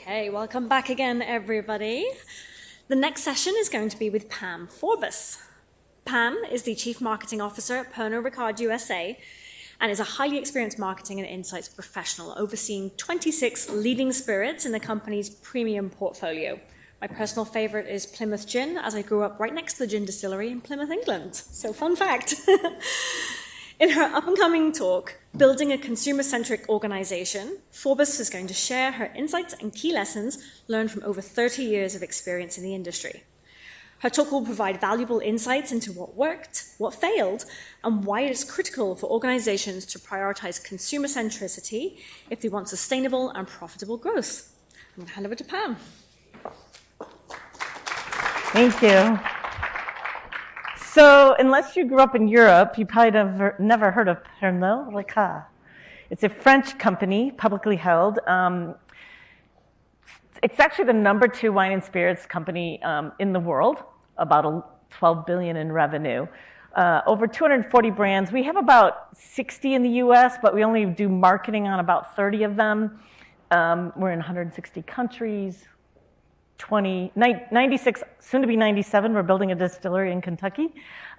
Okay, welcome back again, everybody. The next session is going to be with Pam Forbus. Pam is the Chief Marketing Officer at Pernod Ricard USA and is a highly experienced marketing and insights professional, overseeing 26 leading spirits in the company's premium portfolio. My personal favorite is Plymouth Gin, as I grew up right next to the gin distillery in Plymouth, England. So fun fact. In her up-and-coming talk, Building a Consumer-Centric Organization, Forbus is going to share her insights and key lessons learned from over 30 years of experience in the industry. Her talk will provide valuable insights into what worked, what failed, and why it is critical for organizations to prioritize consumer centricity if they want sustainable and profitable growth. I'm going to hand over to Pam. Thank you. So, unless you grew up in Europe, you probably never heard of Pernod Ricard. It's a French company, publicly held. It's actually the #2 wine and spirits company in the world, about $12 billion in revenue. Over 240 brands. We have about 60 in the US, but we only do marketing on about 30 of them. We're in 160 countries. 96, soon to be 97, we're building a distillery in Kentucky,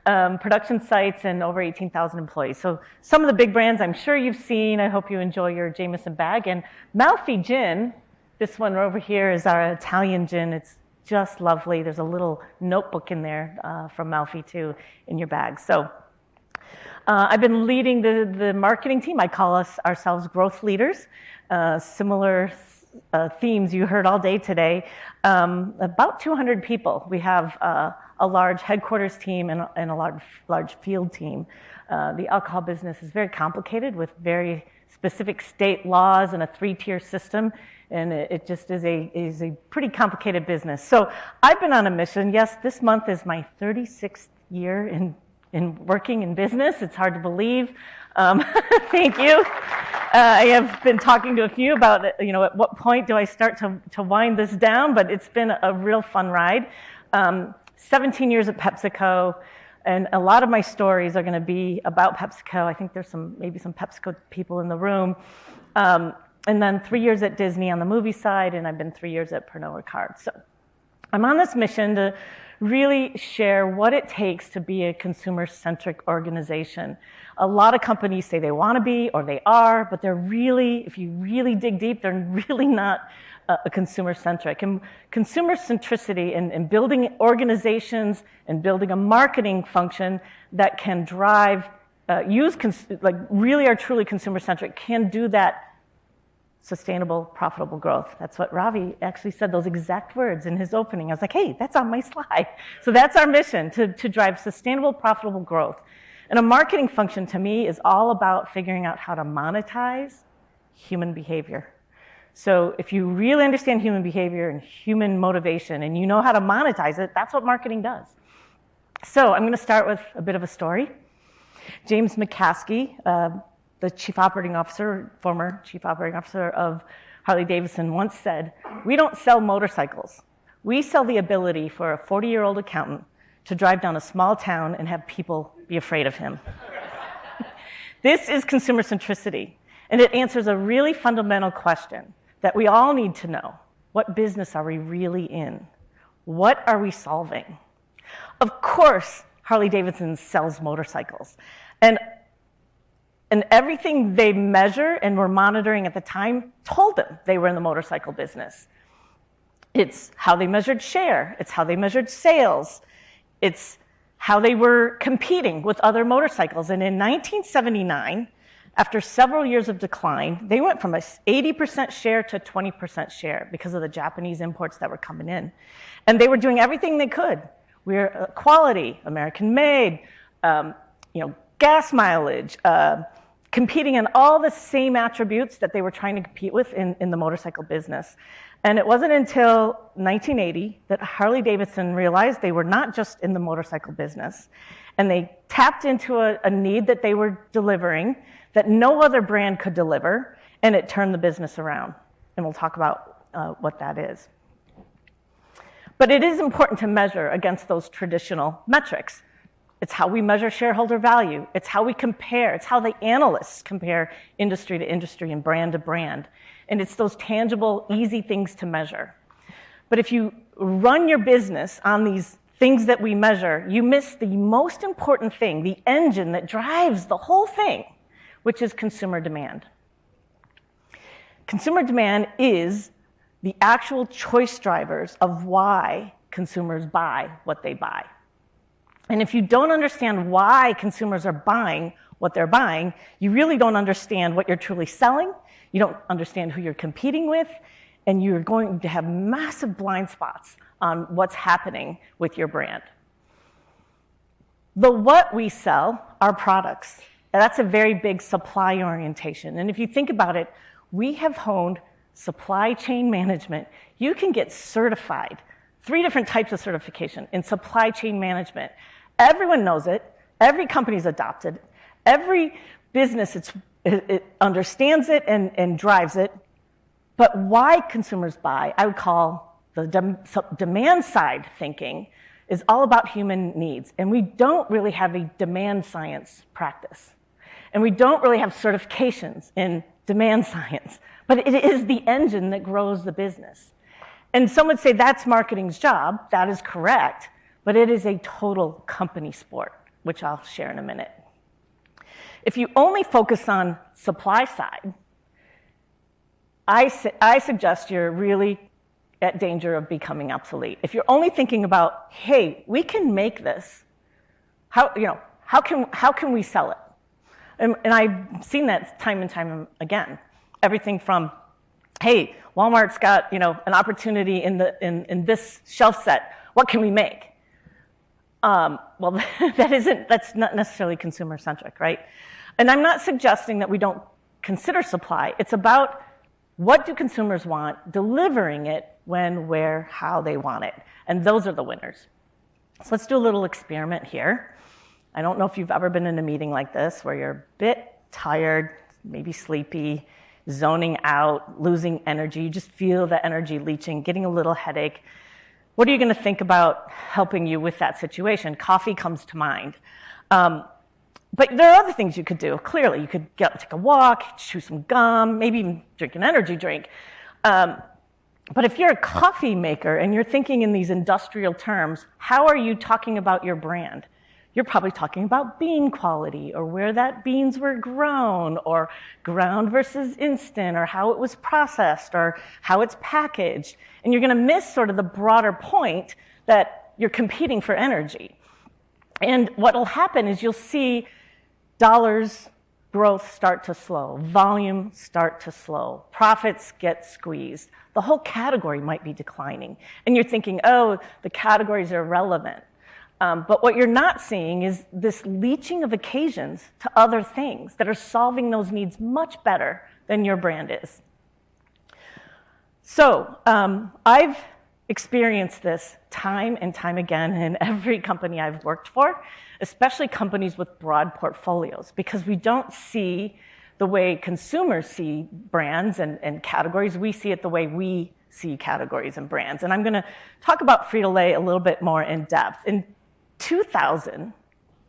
production sites, and over 18,000 employees. So some of the big brands I'm sure you've seen. I hope you enjoy your Jameson bag. And Malfi Gin, this one over here is our Italian gin. It's just lovely. There's a little notebook in there from Malfi too in your bag. So I've been leading the marketing team. I call us ourselves growth leaders. Similar themes you heard all day today. About 200 people. We have a large headquarters team and a large field team. The alcohol business is very complicated with very specific state laws and a 3-tier system, and it just is a pretty complicated business. So I've been on a mission. Yes, this month is my 36th year in working in business. It's hard to believe. Thank you. I have been talking to a few about, at what point do I start to wind this down, but it's been a real fun ride. 17 years at PepsiCo, and a lot of my stories are going to be about PepsiCo. I think there's maybe some PepsiCo people in the room. And then 3 years at Disney on the movie side, and I've been 3 years at Pernod Ricard. So I'm on this mission to really share what it takes to be a consumer-centric organization. A lot of companies say they want to be, or they are, but they're really, if you really dig deep, they're really not a consumer-centric. And consumer centricity and building organizations and building a marketing function that can drive, really are truly consumer-centric, can do that sustainable, profitable growth. That's what Ravi actually said, those exact words in his opening. I was like, hey, that's on my slide. So that's our mission, to drive sustainable, profitable growth. And a marketing function, to me, is all about figuring out how to monetize human behavior. So if you really understand human behavior and human motivation, and you know how to monetize it, that's what marketing does. So I'm going to start with a bit of a story. James McCaskey, the former chief operating officer of Harley-Davidson, once said, "We don't sell motorcycles. We sell the ability for a 40-year-old accountant to drive down a small town and have people be afraid of him." This is consumer centricity, and it answers a really fundamental question that we all need to know. What business are we really in? What are we solving? Of course, Harley-Davidson sells motorcycles, and everything they measure and were monitoring at the time told them they were in the motorcycle business. It's how they measured share. It's how they measured sales. It's how they were competing with other motorcycles. And in 1979, after several years of decline, they went from a 80% share to 20% share because of the Japanese imports that were coming in. And they were doing everything they could. We're quality, American made, gas mileage, competing in all the same attributes that they were trying to compete with in the motorcycle business. And it wasn't until 1980 that Harley-Davidson realized they were not just in the motorcycle business. And they tapped into a need that they were delivering that no other brand could deliver, and it turned the business around. And we'll talk about what that is. But it is important to measure against those traditional metrics. It's how we measure shareholder value. It's how we compare. It's how the analysts compare industry to industry and brand to brand. and it's those tangible, easy things to measure. But if you run your business on these things that we measure, you miss the most important thing, the engine that drives the whole thing, which is consumer demand. Consumer demand is the actual choice drivers of why consumers buy what they buy. And if you don't understand why consumers are buying what they're buying, you really don't understand what you're truly selling, you don't understand who you're competing with, and you're going to have massive blind spots on what's happening with your brand. The what we sell are products. And that's a very big supply orientation. And if you think about it, we have honed supply chain management. You can get certified, 3 different types of certification in supply chain management. Everyone knows it. Every company's adopted it. Every business it understands it and drives it. But why consumers buy, I would call the demand side thinking, is all about human needs. And we don't really have a demand science practice. And we don't really have certifications in demand science. But it is the engine that grows the business. And some would say that's marketing's job. That is correct. But it is a total company sport, which I'll share in a minute. If you only focus on supply side, I suggest you're really at danger of becoming obsolete. If you're only thinking about, hey, we can make this, how can we sell it? And I've seen that time and time again. Everything from, hey, Walmart's got an opportunity in this shelf set. What can we make? Well, that's not necessarily consumer-centric, right? And I'm not suggesting that we don't consider supply. It's about what do consumers want, delivering it when, where, how they want it. And those are the winners. So let's do a little experiment here. I don't know if you've ever been in a meeting like this where you're a bit tired, maybe sleepy, zoning out, losing energy. You just feel the energy leaching, getting a little headache. What are you going to think about helping you with that situation? Coffee comes to mind. But there are other things you could do. Clearly, you could take a walk, chew some gum, maybe even drink an energy drink. But if you're a coffee maker and you're thinking in these industrial terms, how are you talking about your brand? You're probably talking about bean quality, or where that beans were grown, or ground versus instant, or how it was processed, or how it's packaged. And you're going to miss sort of the broader point that you're competing for energy. And what will happen is you'll see dollars growth start to slow, volume start to slow, profits get squeezed. The whole category might be declining. And you're thinking, oh, the categories are irrelevant. But what you're not seeing is this leaching of occasions to other things that are solving those needs much better than your brand is. So I've experienced this time and time again in every company I've worked for, especially companies with broad portfolios, because we don't see the way consumers see brands and categories. We see it the way we see categories and brands. And I'm going to talk about Frito-Lay a little bit more in depth. In 2000,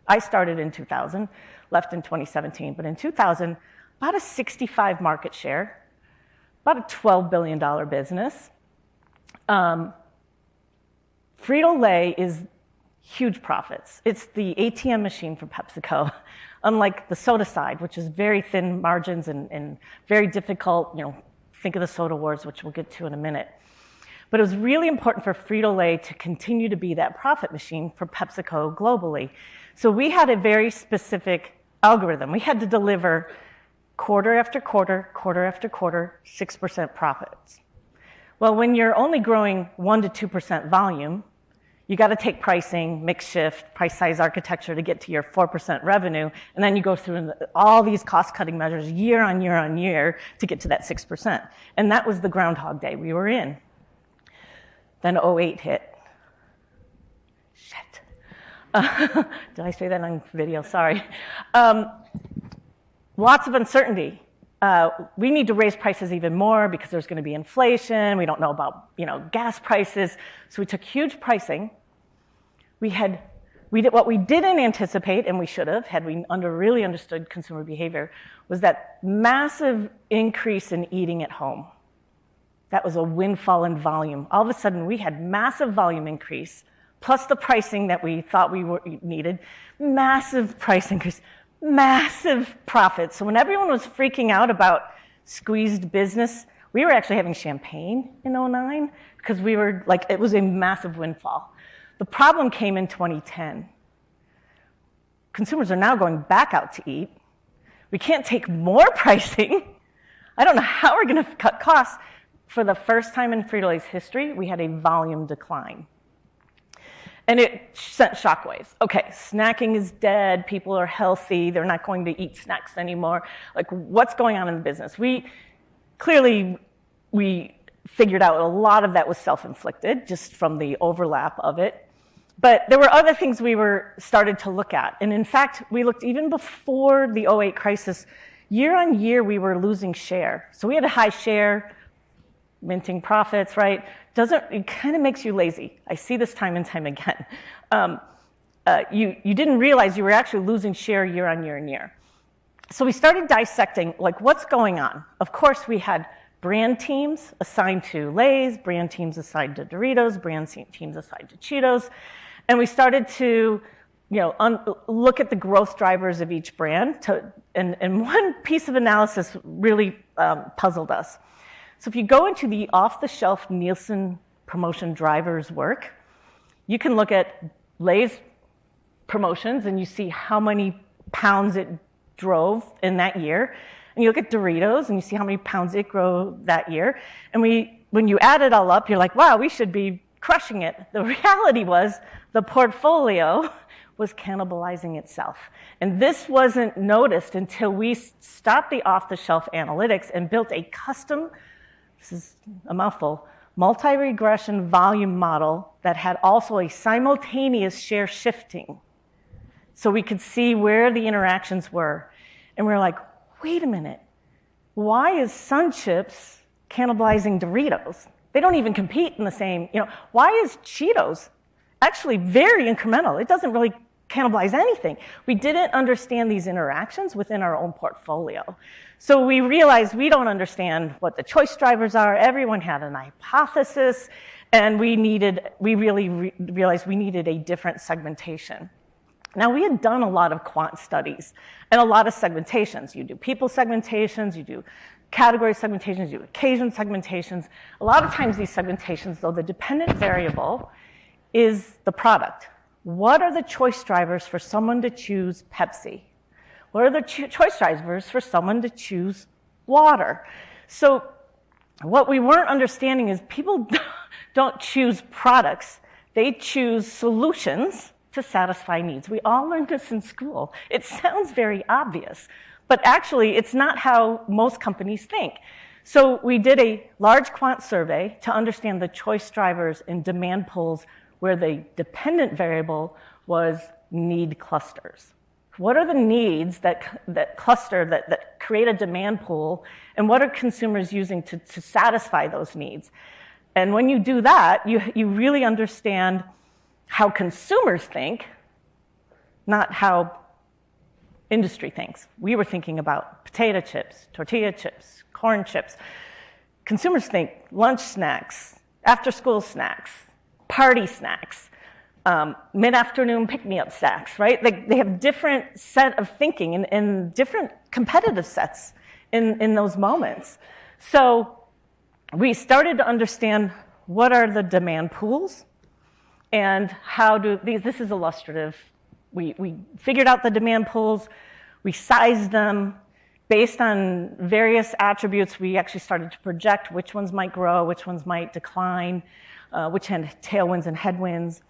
I started in 2000, left in 2017, but in 2000, about a 65 market share, about a $12 billion business. Frito-Lay is huge profits. It's the ATM machine for PepsiCo, unlike the soda side, which is very thin margins and very difficult. Think of the soda wars, which we'll get to in a minute. But it was really important for Frito-Lay to continue to be that profit machine for PepsiCo globally. So we had a very specific algorithm. We had to deliver quarter after quarter, quarter after quarter, 6% profits. Well, when you're only growing 1% to 2% volume, you got to take pricing, mix shift, price size architecture to get to your 4% revenue, and then you go through all these cost-cutting measures year on year on year to get to that 6%. And that was the Groundhog Day we were in. Then 2008 hit. Shit. Did I say that on video? Sorry. Lots of uncertainty. We need to raise prices even more because there's going to be inflation. We don't know about gas prices. So we took huge pricing. We did what we didn't anticipate, and we should have, had we really understood consumer behavior, was that massive increase in eating at home. that was a windfall in volume. All of a sudden, we had massive volume increase, plus the pricing that we thought we needed, massive price increase, massive profits. So when everyone was freaking out about squeezed business, we were actually having champagne in '09 because we were like, it was a massive windfall. The problem came in 2010. Consumers are now going back out to eat. We can't take more pricing. I don't know how we're going to cut costs. For the first time in Frito-Lay's history, we had a volume decline. And it sent shockwaves. Okay, snacking is dead. People are healthy. They're not going to eat snacks anymore. Like, what's going on in the business? We figured out a lot of that was self-inflicted, just from the overlap of it. But there were other things we started to look at. And in fact, we looked even before the '08 crisis. Year on year, we were losing share. So we had a high share, minting profits, right? It kind of makes you lazy. I see this time and time again. You didn't realize you were actually losing share year on year and year. So we started dissecting, like, what's going on? Of course, we had brand teams assigned to Lay's, brand teams assigned to Doritos, brand teams assigned to Cheetos. And we started to look at the growth drivers of each brand. And one piece of analysis really puzzled us. So if you go into the off-the-shelf Nielsen promotion drivers work, you can look at Lay's promotions and you see how many pounds it drove in that year. And you look at Doritos and you see how many pounds it grew that year. And when you add it all up, you're like, wow, we should be crushing it. The reality was the portfolio was cannibalizing itself. And this wasn't noticed until we stopped the off-the-shelf analytics and built a custom, this is a mouthful, multi-regression volume model that had also a simultaneous share shifting. So we could see where the interactions were. And we were like, wait a minute, why is Sun Chips cannibalizing Doritos? They don't even compete in the same, why is Cheetos actually very incremental? It doesn't really cannibalize anything. We didn't understand these interactions within our own portfolio. So we realized we don't understand what the choice drivers are. Everyone had an hypothesis, and we really realized we needed a different segmentation. Now, we had done a lot of quant studies and a lot of segmentations. You do people segmentations, you do category segmentations, you do occasion segmentations. A lot of times these segmentations, though, the dependent variable is the product. What are the choice drivers for someone to choose Pepsi? What are the choice drivers for someone to choose water? So what we weren't understanding is people don't choose products. They choose solutions to satisfy needs. We all learned this in school. It sounds very obvious, but actually it's not how most companies think. So we did a large quant survey to understand the choice drivers and demand pools where the dependent variable was need clusters. What are the needs that cluster, that create a demand pool, and what are consumers using to satisfy those needs? And when you do that, you really understand how consumers think, not how industry thinks. We were thinking about potato chips, tortilla chips, corn chips. Consumers think lunch snacks, after-school snacks, party snacks, mid-afternoon pick-me-up snacks, right? They have different set of thinking and different competitive sets in those moments. So we started to understand what are the demand pools and how do this is illustrative. We figured out the demand pools, we sized them. Based on various attributes, we actually started to project which ones might grow, which ones might decline, which had tailwinds and headwinds.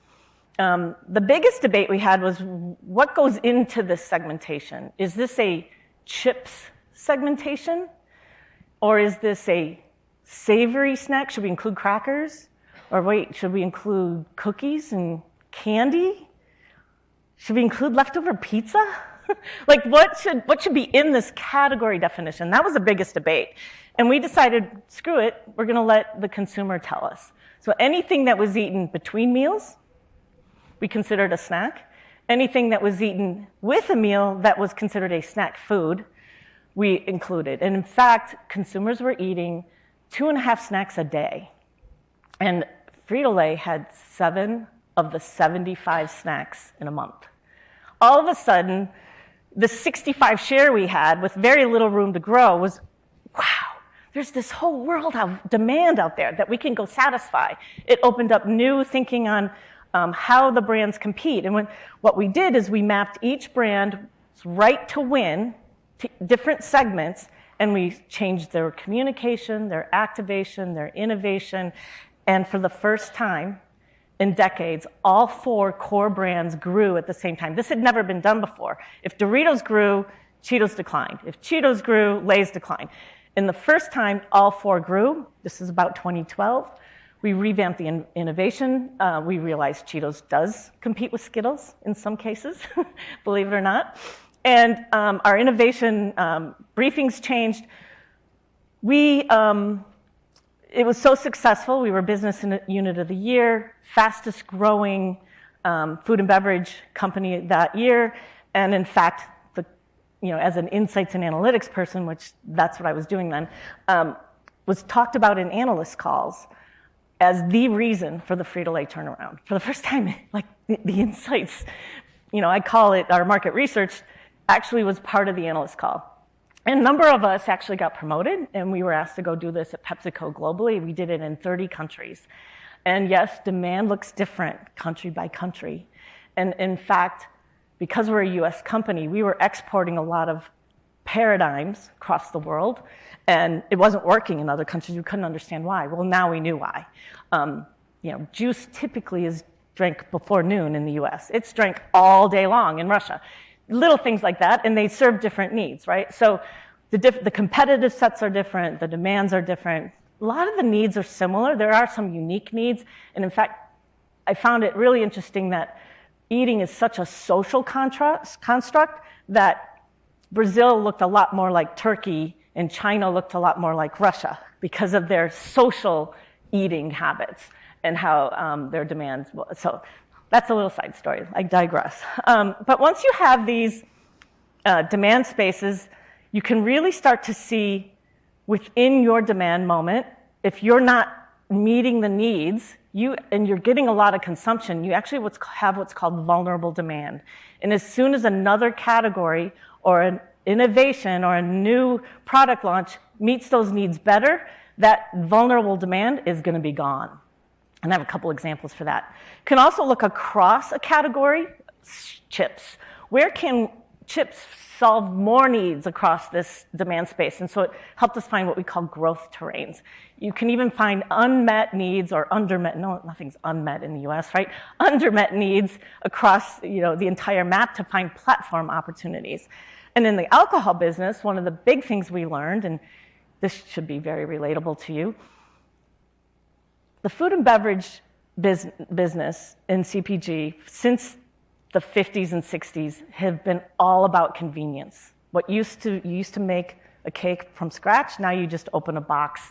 The biggest debate we had was what goes into this segmentation. Is this a chips segmentation? Or is this a savory snack? Should we include crackers? Or wait, should we include cookies and candy? Should we include leftover pizza? Like what should be in this category definition? That was the biggest debate. And we decided, screw it, we're gonna let the consumer tell us. So anything that was eaten between meals, we considered a snack. Anything that was eaten with a meal that was considered a snack food, we included. And in fact, consumers were eating 2.5 snacks a day. And Frito-Lay had 7 of the 75 snacks in a month. All of a sudden, the 65 share we had with very little room to grow was, wow, there's this whole world of demand out there that we can go satisfy. It opened up new thinking on how the brands compete. And what we did is we mapped each brand's right to win to different segments, and we changed their communication, their activation, their innovation, and for the first time in decades, all 4 core brands grew at the same time. This had never been done before. If Doritos grew, Cheetos declined. If Cheetos grew, Lay's declined. In the first time all 4 grew, this is about 2012, we revamped the innovation. We realized Cheetos does compete with Skittles in some cases, believe it or not. And our innovation briefings changed. It was so successful. We were Business Unit of the Year, fastest growing food and beverage company that year. And in fact, as an insights and analytics person, which that's what I was doing then, was talked about in analyst calls as the reason for the Frito-Lay turnaround. For the first time, like the insights, I call it our market research, actually was part of the analyst call. And a number of us actually got promoted, and we were asked to go do this at PepsiCo globally. We did it in 30 countries. And yes, demand looks different country by country. And in fact, because we're a US company, we were exporting a lot of paradigms across the world, and it wasn't working in other countries. We couldn't understand why. Well, now we knew why. Juice typically is drank before noon in the US. It's drank all day long in Russia. Little things like that, and they serve different needs, right? So the competitive sets are different, the demands are different. A lot of the needs are similar. There are some unique needs, and in fact, I found it really interesting that eating is such a social construct that Brazil looked a lot more like Turkey and China looked a lot more like Russia because of their social eating habits and how their demands. So that's a little side story. I digress. But once you have these demand spaces, you can really start to see within your demand moment, if you're not meeting the needs, and you're getting a lot of consumption, you actually have what's called vulnerable demand. And as soon as another category or an innovation or a new product launch meets those needs better, that vulnerable demand is going to be gone. And I have a couple examples for that. You can also look across a category, chips. Where can chips solve more needs across this demand space? And so it helped us find what we call growth terrains. You can even find unmet needs or undermet, no, nothing's unmet in the US, right? Undermet needs across the entire map to find platform opportunities. And in the alcohol business, one of the big things we learned, and this should be very relatable to you, the food and beverage business in CPG since the 50s and 60s have been all about convenience. You used to make a cake from scratch, now you just open a box,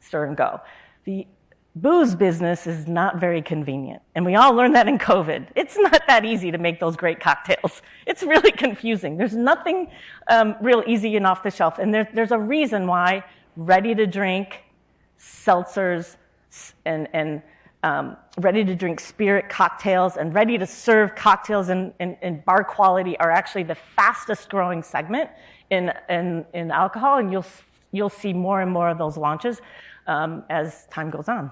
stir and go. The booze business is not very convenient, and we all learned that in COVID. It's not that easy to make those great cocktails. It's really confusing. There's nothing real easy and off the shelf, and there's a reason why ready-to-drink seltzers and ready-to-drink spirit cocktails and ready-to-serve cocktails in bar quality are actually the fastest-growing segment in alcohol, and you'll see more and more of those launches as time goes on.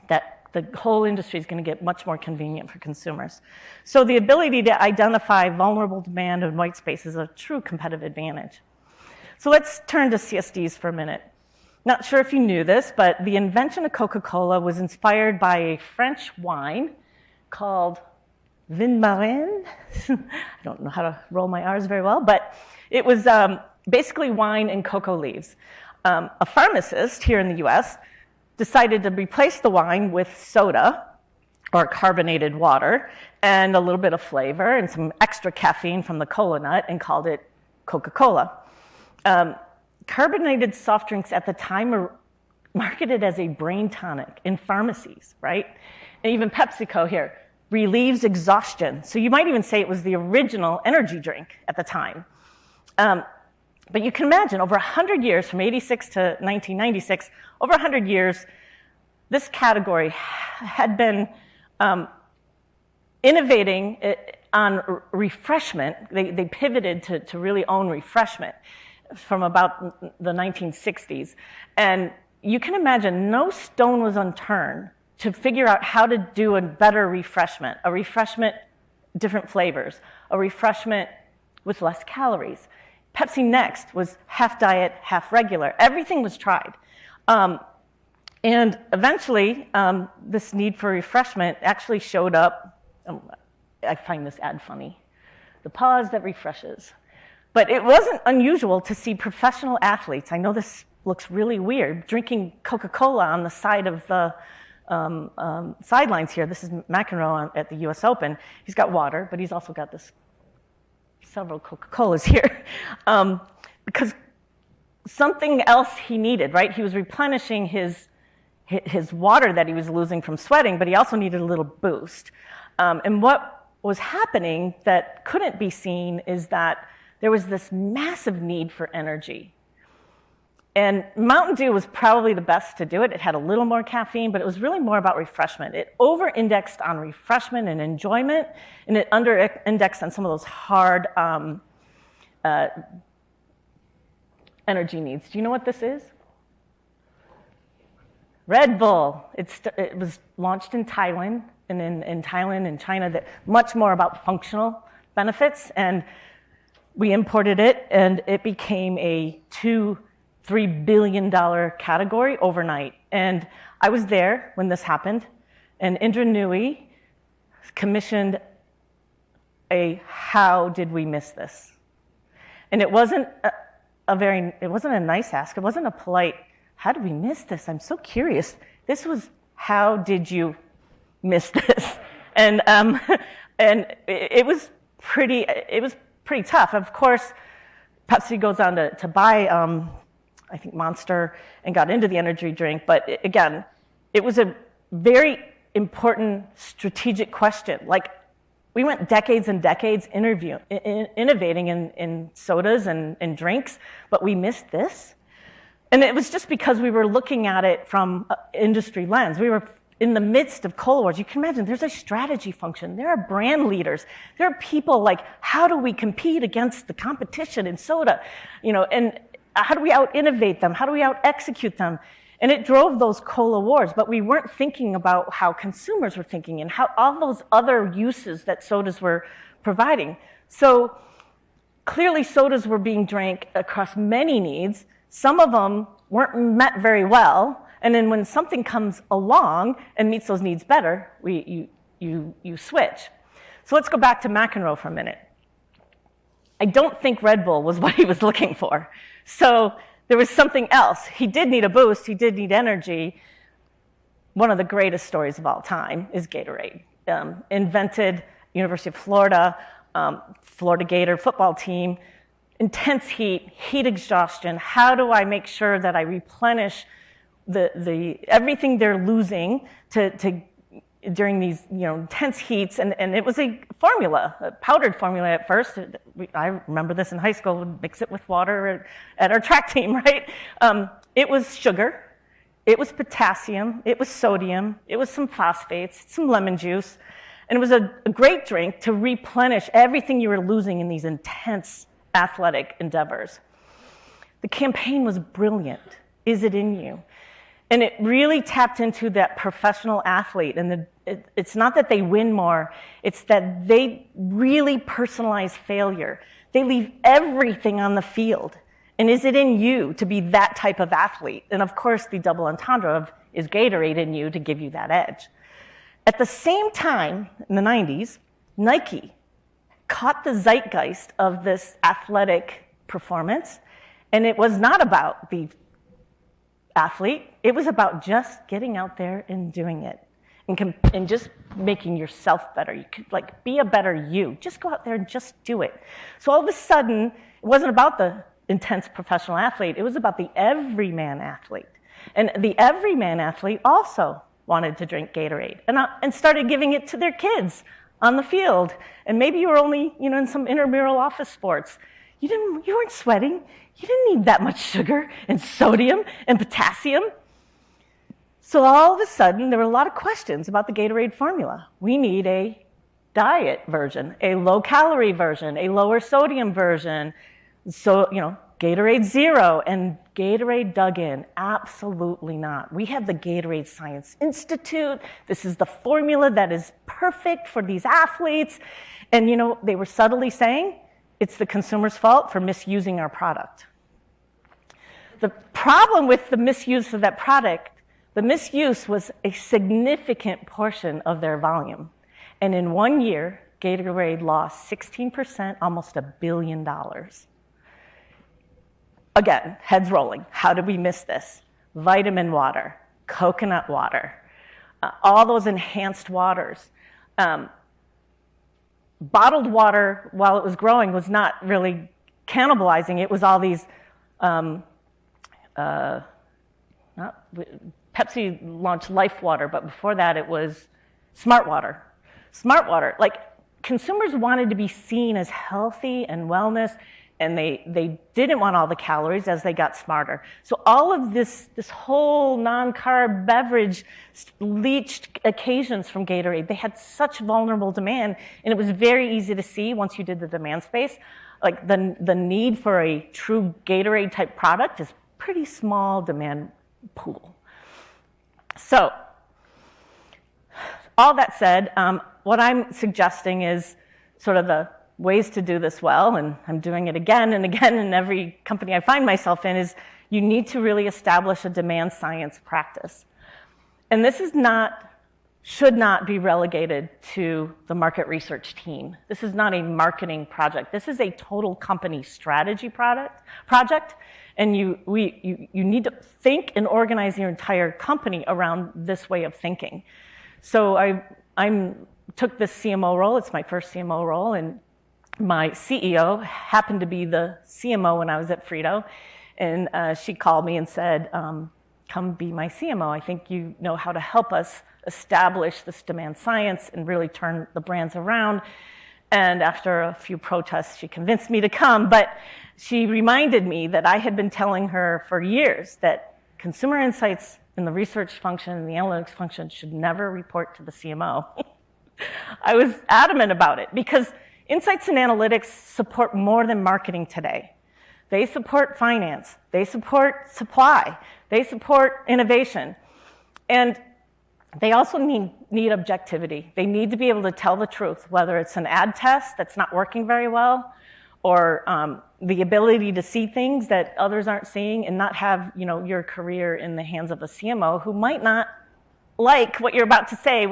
That the whole industry is going to get much more convenient for consumers. So the ability to identify vulnerable demand and white space is a true competitive advantage. So let's turn to CSDs for a minute. Not sure if you knew this, but the invention of Coca-Cola was inspired by a French wine called Vin Marin. I don't know how to roll my R's very well, but it was basically wine and cocoa leaves. A pharmacist here in the US decided to replace the wine with soda or carbonated water and a little bit of flavor and some extra caffeine from the cola nut and called it Coca-Cola. Carbonated soft drinks at the time were marketed as a brain tonic in pharmacies, right? And even PepsiCo here relieves exhaustion. So you might even say it was the original energy drink at the time. But you can imagine, over 100 years, from 86 to 1996, over 100 years, this category had been innovating on refreshment. They pivoted to really own refreshment from about the 1960s. And you can imagine no stone was unturned to figure out how to do a better refreshment, a refreshment, different flavors, a refreshment with less calories. Pepsi Next was half diet, half regular. Everything was tried. And eventually, this need for refreshment actually showed up. I find this ad funny. The pause that refreshes. But it wasn't unusual to see professional athletes, I know this looks really weird, drinking Coca-Cola on the side of the sidelines here. This is McEnroe at the US Open. He's got water, but he's also got several Coca-Colas here. Because something else he needed, right? He was replenishing his water that he was losing from sweating, but he also needed a little boost. And what was happening that couldn't be seen is that there was this massive need for energy. And Mountain Dew was probably the best to do it. It had a little more caffeine, but it was really more about refreshment. It over-indexed on refreshment and enjoyment, and it under-indexed on some of those hard energy needs. Do you know what this is? Red Bull. It was launched in Thailand, and in Thailand and China, that much more about functional benefits, and we imported it, and it became a $2-3 billion category overnight. And I was there when this happened, and Indra Nooyi commissioned a "How did we miss this?" And it wasn't it wasn't a nice ask. It wasn't a polite, "How did we miss this? I'm so curious." This was, "How did you miss this?" And it was pretty tough. Of course, Pepsi goes on to buy, I think, Monster, and got into the energy drink. But again, it was a very important strategic question. Like, we went decades and decades innovating in sodas and drinks, but we missed this. And it was just because we were looking at it from an industry lens. We were in the midst of cola wars. You can imagine there's a strategy function. There are brand leaders. There are people like, how do we compete against the competition in soda? And how do we out-innovate them? How do we out-execute them? And it drove those cola wars, but we weren't thinking about how consumers were thinking and how all those other uses that sodas were providing. So clearly sodas were being drank across many needs. Some of them weren't met very well. And then when something comes along and meets those needs better, you switch. So let's go back to McEnroe for a minute. I don't think Red Bull was what he was looking for. So there was something else. He did need a boost. He did need energy. One of the greatest stories of all time is Gatorade. Invented, University of Florida, Florida Gator football team, intense heat exhaustion. How do I make sure that I replenish everything they're losing during these intense heats, and it was a formula, a powdered formula at first. I remember this in high school. We'd mix it with water at our track team, right? It was sugar, it was potassium, it was sodium, it was some phosphates, some lemon juice, and it was a great drink to replenish everything you were losing in these intense athletic endeavors. The campaign was brilliant. Is it in you? And it really tapped into that professional athlete. And it's not that they win more, it's that they really personalize failure. They leave everything on the field. And is it in you to be that type of athlete? And of course, the double entendre of, is Gatorade in you to give you that edge? At the same time, in the 90s, Nike caught the zeitgeist of this athletic performance. And it was not about the athlete. It was about just getting out there and doing it and just making yourself better. You could be a better you. Just go out there and just do it. So all of a sudden, it wasn't about the intense professional athlete. It was about the everyman athlete. And the everyman athlete also wanted to drink Gatorade and started giving it to their kids on the field. And maybe you were only in some intramural office sports. You weren't sweating. You didn't need that much sugar and sodium and potassium. So all of a sudden, there were a lot of questions about the Gatorade formula. We need a diet version, a low-calorie version, a lower sodium version. So, Gatorade Zero, and Gatorade dug in. Absolutely not. We have the Gatorade Science Institute. This is the formula that is perfect for these athletes. And, they were subtly saying it's the consumer's fault for misusing our product. The problem with the misuse of that product, the misuse was a significant portion of their volume. And in 1 year, Gatorade lost 16%, almost $1 billion. Again, heads rolling. How did we miss this? Vitamin water, coconut water, all those enhanced waters. Bottled water, while it was growing, was not really cannibalizing. It was all these, Pepsi launched Life Water, but before that it was Smart Water. Smart Water, consumers wanted to be seen as healthy and wellness, and they didn't want all the calories as they got smarter. So all of this whole non-carb beverage leached occasions from Gatorade. They had such vulnerable demand, and it was very easy to see once you did the demand space, the need for a true Gatorade type product is pretty small demand pool. So all that said, what I'm suggesting is sort of the ways to do this well, and I'm doing it again and again in every company I find myself in, is you need to really establish a demand science practice. And this should not be relegated to the market research team. This is not a marketing project. This is a total company strategy project, and you need to think and organize your entire company around this way of thinking. So I took this CMO role. It's my first CMO role, and my CEO happened to be the CMO when I was at Frito, and she called me and said, come be my CMO. I think you know how to help us establish this demand science and really turn the brands around. And after a few protests, she convinced me to come, but she reminded me that I had been telling her for years that consumer insights in the research function and the analytics function should never report to the CMO. I was adamant about it because insights and analytics support more than marketing today. They support finance, they support supply, they support innovation. And they also need objectivity. They need to be able to tell the truth, whether it's an ad test that's not working very well, or the ability to see things that others aren't seeing and not have your career in the hands of a CMO who might not like what you're about to say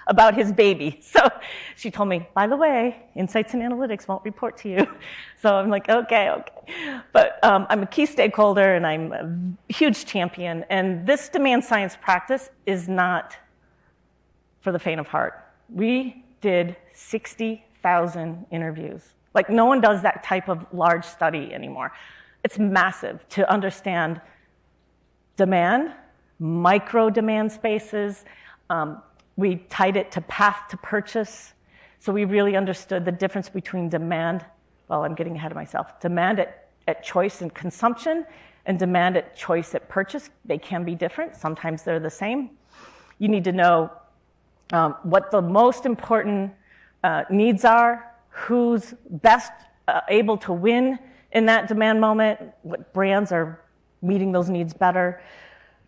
about his baby. So she told me, by the way, insights and analytics won't report to you. So I'm like, okay. But I'm a key stakeholder and I'm a huge champion. And this demand science practice is not for the faint of heart. We did 60,000 interviews. No one does that type of large study anymore. It's massive to understand demand, micro demand spaces. We tied it to path to purchase. So we really understood the difference between demand, well, I'm getting ahead of myself, demand at choice and consumption and demand at choice at purchase. They can be different. Sometimes they're the same. You need to know what the most important needs are, who's best able to win in that demand moment, what brands are meeting those needs better.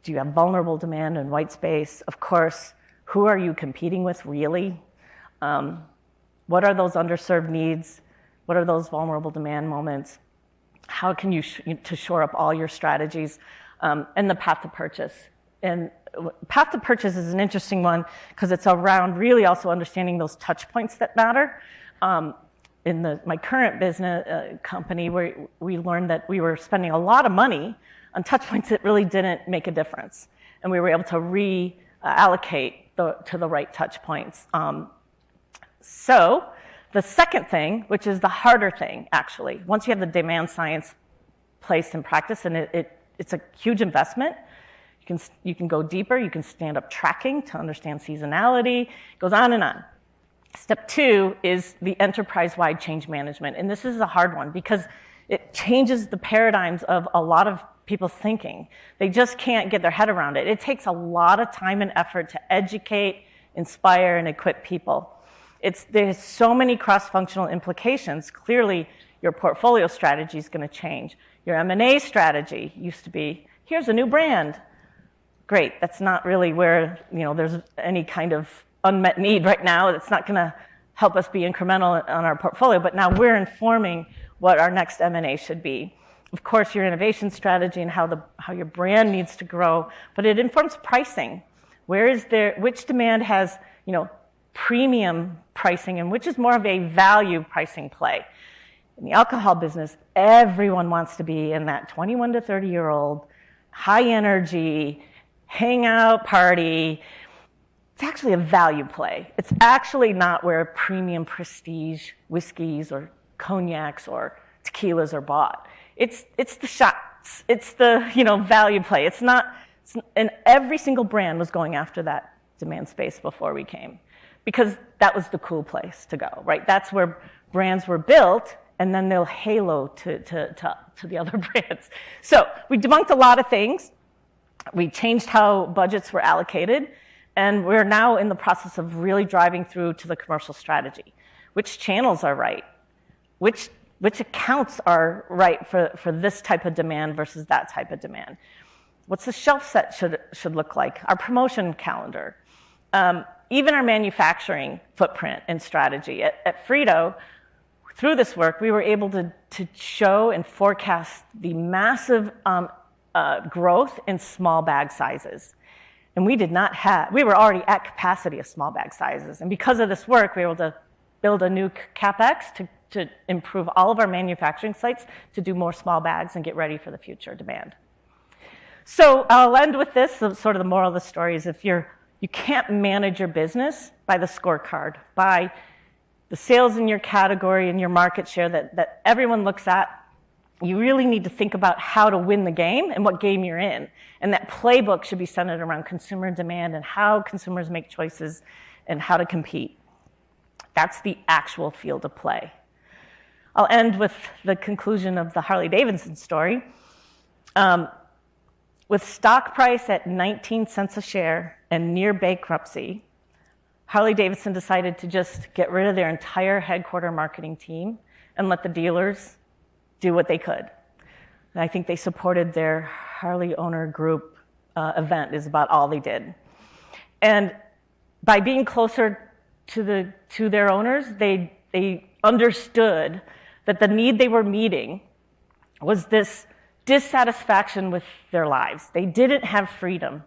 Do you have vulnerable demand and white space? Of course, who are you competing with really? What are those underserved needs? What are those vulnerable demand moments? How can you to shore up all your strategies? And the path to purchase. And path to purchase is an interesting one because it's around really also understanding those touch points that matter. In my current business company, where we learned that we were spending a lot of money on touch points that really didn't make a difference. And we were able to reallocate to the right touch points. So the second thing, which is the harder thing, actually, once you have the demand science placed in practice, and it's a huge investment, you can go deeper, you can stand up tracking to understand seasonality, it goes on and on. Step two is the enterprise-wide change management. And this is a hard one because It changes the paradigms of a lot of people's thinking. They just can't get their head around it. It takes a lot of time and effort to educate, inspire, and equip people. There's so many cross-functional implications. Clearly, your portfolio strategy is going to change. Your M&A strategy used to be, here's a new brand. Great, that's not really where there's any kind of unmet need right now. It's not going to help us be incremental on our portfolio, but now we're informing what our next M&A should be. Of course, your innovation strategy and how your brand needs to grow, but it informs pricing. Which demand has premium pricing and which is more of a value pricing play. In the alcohol business, everyone wants to be in that 21 to 30-year-old, high energy, hangout party. It's actually a value play. It's actually not where premium prestige whiskeys or cognacs or tequilas are bought. It's the shots. It's the value play. And every single brand was going after that demand space before we came, because that was the cool place to go, right? That's where brands were built, and then they'll halo to the other brands. So we debunked a lot of things. We changed how budgets were allocated, and we're now in the process of really driving through to the commercial strategy. Which channels are right? Which accounts are right for this type of demand versus that type of demand? What's the shelf set should look like? Our promotion calendar. Even our manufacturing footprint and strategy. At Frito, through this work, we were able to show and forecast the massive growth in small bag sizes. And we were already at capacity of small bag sizes. And because of this work, we were able to build a new CapEx to improve all of our manufacturing sites to do more small bags and get ready for the future demand. So I'll end with this. So sort of the moral of the story is you can't manage your business by the scorecard, by the sales in your category and your market share that everyone looks at. You really need to think about how to win the game and what game you're in. And that playbook should be centered around consumer demand and how consumers make choices and how to compete. That's the actual field of play. I'll end with the conclusion of the Harley-Davidson story. With stock price at 19 cents a share and near bankruptcy, Harley-Davidson decided to just get rid of their entire headquarter marketing team and let the dealers do what they could. And I think they supported their Harley owner group event is about all they did. And by being closer to their owners, they understood that the need they were meeting was this dissatisfaction with their lives. They didn't have freedom.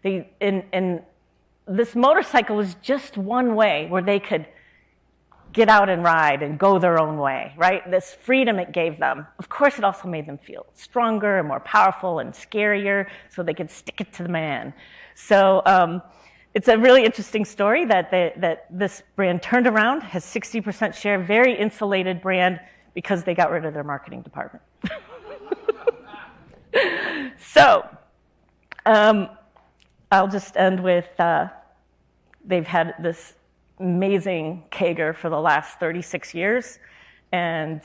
And this motorcycle was just one way where they could get out and ride and go their own way, right? This freedom it gave them. Of course, it also made them feel stronger and more powerful and scarier so they could stick it to the man. So it's a really interesting story that this brand turned around, has 60% share, very insulated brand because they got rid of their marketing department. So I'll just end with they've had this amazing CAGR for the last 36 years, and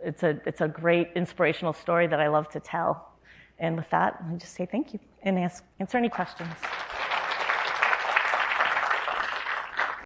it's a great inspirational story that I love to tell. And with that, I'll just say thank you and answer any questions.